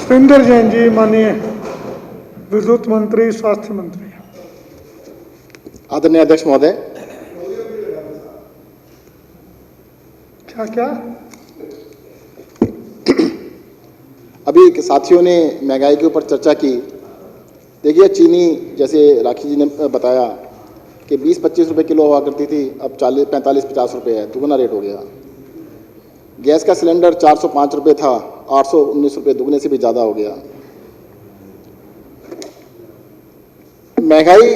पुष्पेंद्र जैन जी, माननीय विद्युत मंत्री, स्वास्थ्य मंत्री। आदरणीय अध्यक्ष महोदय, क्या अभी साथियों ने महंगाई के ऊपर चर्चा की। देखिए, चीनी जैसे राखी जी ने बताया कि 20-25 रुपये किलो हुआ करती थी, अब 40-45-50 रुपये है, दुगना रेट हो गया। गैस का सिलेंडर 405 रुपये था, 819 रुपये, दुगने से भी ज़्यादा हो गया। महंगाई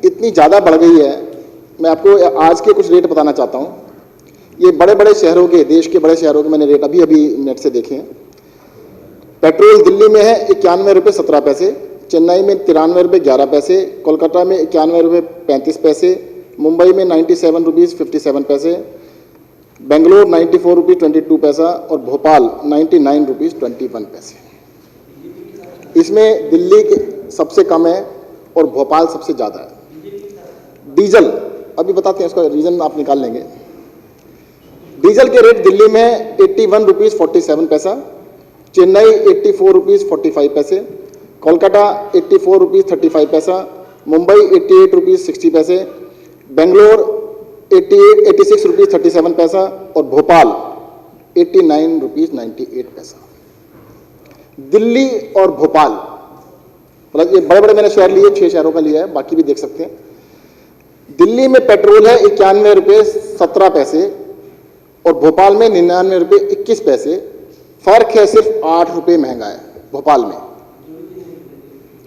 इतनी ज़्यादा बढ़ गई है, मैं आपको आज के कुछ रेट बताना चाहता हूँ। ये बड़े बड़े शहरों के, देश के बड़े शहरों के मैंने रेट अभी नेट से देखे हैं। पेट्रोल दिल्ली में है 91 रुपये 17 पैसे, चेन्नई में 93 रुपये 11 पैसे, कोलकाता में 91 रुपये 35 पैसे, मुंबई में 97 रुपीज़ 57 पैसे, बेंगलोर 94 रुपये 22 पैसा और भोपाल 99 रुपीज़ 21 पैसे। इसमें दिल्ली के सबसे कम है और भोपाल सबसे ज़्यादा है। डीजल अभी बताते हैं, उसका रीज़न आप निकाल लेंगे। डीजल के रेट दिल्ली में 81 रुपीज़ 47 पैसा, चेन्नई 84 रुपीज़ 45 पैसे, कोलकाता 84 रुपीज़ 35 पैसा, मुंबई 88 रुपीज़ 60 पैसे, बेंगलोर 86 रुपीज़ 37 पैसा और भोपाल 89 रुपीज़ 98 पैसा। दिल्ली और भोपाल, मतलब ये बड़े बड़े मैंने शहर लिए, 6 शहरों का लिया है, बाकी भी देख सकते हैं। दिल्ली में पेट्रोल है 91 रुपये 17 पैसे और भोपाल में 99 रुपये 21 पैसे। फर्क है सिर्फ 8 रुपये महंगा है भोपाल में।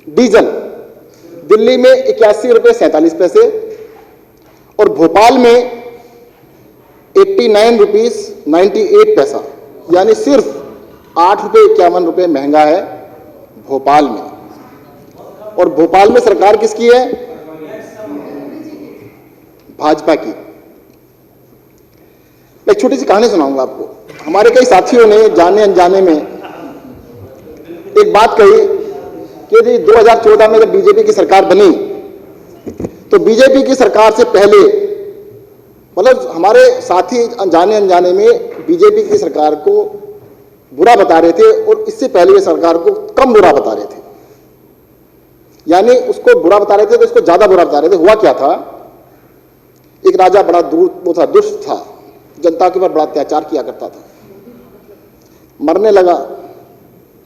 डीजल दिल्ली में 81 रुपये 47 पैसे और भोपाल में 89 रुपीज़ 98 पैसा, यानी सिर्फ 8 रुपये 51 रुपये महंगा है भोपाल में। और भोपाल में सरकार किसकी है? भाजपा की। एक छोटी सी कहानी सुनाऊंगा आपको। हमारे कई साथियों ने जाने अनजाने में एक बात कही कि जी 2014 में जब बीजेपी की सरकार बनी तो बीजेपी की सरकार से पहले, मतलब हमारे साथी जाने अनजाने में बीजेपी की सरकार को बुरा बता रहे थे और इससे पहले ये सरकार को कम बुरा बता रहे थे। यानी उसको बुरा बता रहे थे तो इसको ज्यादा बुरा बता रहे थे। हुआ क्या था, एक राजा बड़ा वो था, दुष्ट था, जनता के ऊपर बड़ा अत्याचार किया करता था। मरने लगा,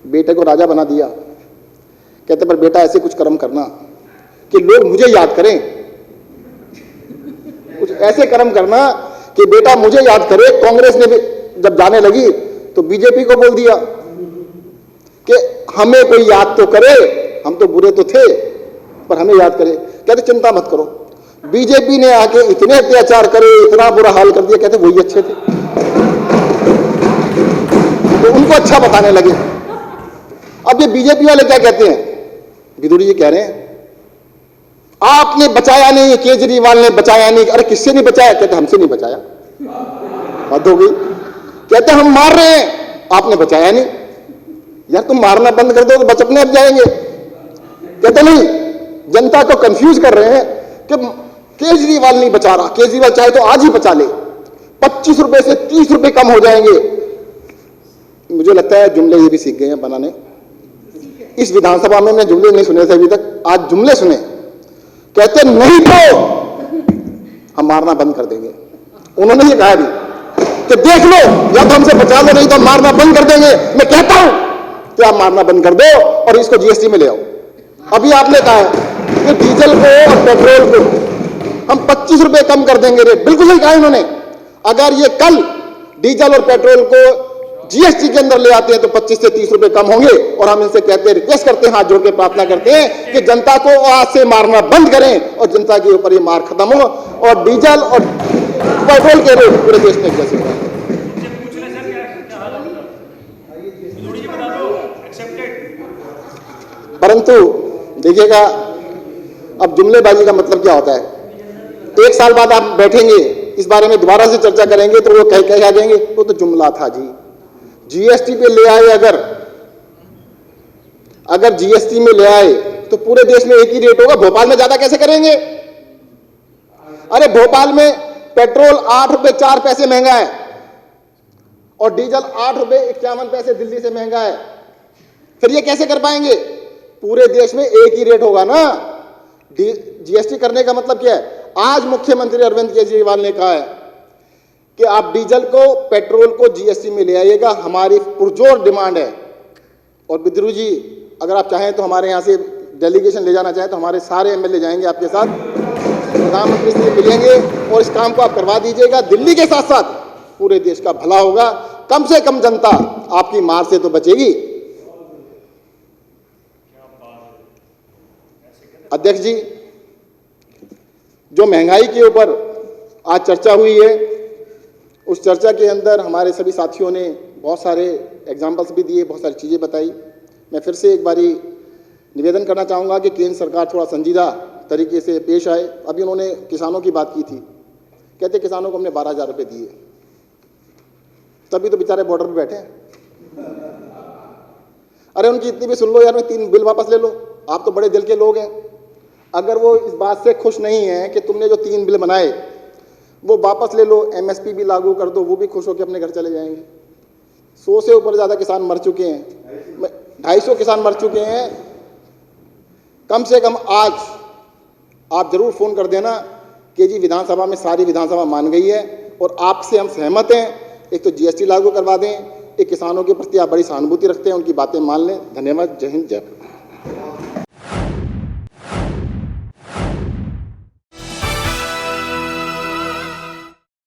बेटे को राजा बना दिया। कहते पर बेटा ऐसे कुछ कर्म करना कि लोग मुझे याद करें, कुछ ऐसे कर्म करना कि बेटा मुझे याद करे। कांग्रेस ने भी जब जाने लगी तो बीजेपी को बोल दिया कि हमें कोई याद तो करे, हम तो बुरे तो थे पर हमें याद करे। कहते चिंता मत करो, बीजेपी ने आके इतने अत्याचार करे, इतना बुरा हाल कर दिया, कहते वही अच्छे थे, तो उनको अच्छा बताने लगे। अब ये बीजेपी वाले क्या कहते हैं, विदुरी जी कह रहे हैं आपने बचाया नहीं, केजरीवाल ने बचाया नहीं। अरे किससे नहीं बचाया? कहते हमसे नहीं बचाया, हद हो गई। कहते हम मार रहे हैं, आपने बचाया नहीं। यार तुम मारना बंद कर दो तो बच अपने आप जाएंगे। कहते नहीं, जनता को कंफ्यूज कर रहे हैं कि केजरीवाल नहीं बचा रहा, केजरीवाल चाहे तो आज ही बचा ले, 25 रुपए से 30 रुपए कम हो जाएंगे। मुझे लगता है जुमले ये भी सीख गए हैं बनाने। इस विधानसभा में जुमले नहीं सुने थे अभी तक, आज जुमले सुने। कहते नहीं तो हम मारना बंद कर देंगे। उन्होंने ये कहा भी कि देख लो, या तो हमसे बचा लो, नहीं तो मारना बंद कर देंगे। मैं कहता हूं कि आप मारना बंद कर दो और इसको जीएसटी में ले आओ। अभी आपने कहा है कि डीजल को और पेट्रोल को हम 25 रुपए कम कर देंगे रेट, बिल्कुल सही कहा इन्होंने। अगर ये कल डीजल और पेट्रोल को जीएसटी के अंदर ले आते हैं तो 25 से 30 रुपए कम होंगे। और हम इनसे कहते हैं, रिक्वेस्ट करते हैं, हाथ जोड़ के प्रार्थना करते हैं कि जनता को आज से मारना बंद करें और जनता के ऊपर ये मार खत्म हो और डीजल और पेट्रोल के रेट पूरे देश में कैसे हो। परंतु देखिएगा, अब जुमलेबाजी का मतलब क्या होता है। एक साल बाद आप बैठेंगे, इस बारे में दोबारा से चर्चा करेंगे तो वो कह आ जाएंगे वो तो जुमला था जी। जीएसटी पे ले आए, अगर जीएसटी में ले आए तो पूरे देश में एक ही रेट होगा। भोपाल में ज्यादा कैसे करेंगे? अरे भोपाल में पेट्रोल 8 रुपए 4 पैसे महंगा है और डीजल 8 रुपए 51 पैसे दिल्ली से महंगा है। फिर ये कैसे कर पाएंगे? पूरे देश में एक ही रेट होगा ना। जीएसटी करने का मतलब क्या है? आज मुख्यमंत्री अरविंद केजरीवाल ने कहा है कि आप डीजल को, पेट्रोल को जीएसटी में ले आइएगा, हमारी पुरजोर डिमांड है। और बिद्रू जी, अगर आप चाहें तो हमारे यहाँ से डेलीगेशन ले जाना चाहें तो हमारे सारे एमएलए जाएंगे आपके साथ, प्रधानमंत्री से मिलेंगे और इस काम को आप करवा दीजिएगा। दिल्ली के साथ साथ पूरे देश का भला होगा, कम से कम जनता आपकी मार से तो बचेगी। अध्यक्ष जी, जो महंगाई के ऊपर आज चर्चा हुई है, उस चर्चा के अंदर हमारे सभी साथियों ने बहुत सारे एग्जाम्पल्स भी दिए, बहुत सारी चीज़ें बताई। मैं फिर से एक बारी निवेदन करना चाहूँगा कि केंद्र सरकार थोड़ा संजीदा तरीके से पेश आए। अभी उन्होंने किसानों की बात की थी, कहते किसानों को हमने 12,000 रुपये दिए, तभी तो बेचारे बॉर्डर पे बैठे हैं। अरे उनकी इतनी भी सुन लो यार, 3 बिल वापस ले लो, आप तो बड़े दिल के लोग हैं। अगर वो इस बात से खुश नहीं है कि तुमने जो 3 बिल बनाए वो वापस ले लो, एमएसपी भी लागू कर दो, वो भी खुश होकर अपने घर चले जाएंगे। 100 से ऊपर ज़्यादा किसान मर चुके हैं, 250 किसान मर चुके हैं। कम से कम आज आप जरूर फ़ोन कर देना कि जी विधानसभा में सारी विधानसभा मान गई है और आपसे हम सहमत हैं। एक तो जीएसटी लागू करवा दें, एक किसानों के प्रति आप बड़ी सहानुभूति रखते हैं, उनकी बातें मान लें। धन्यवाद। जय हिंद, जय भारत।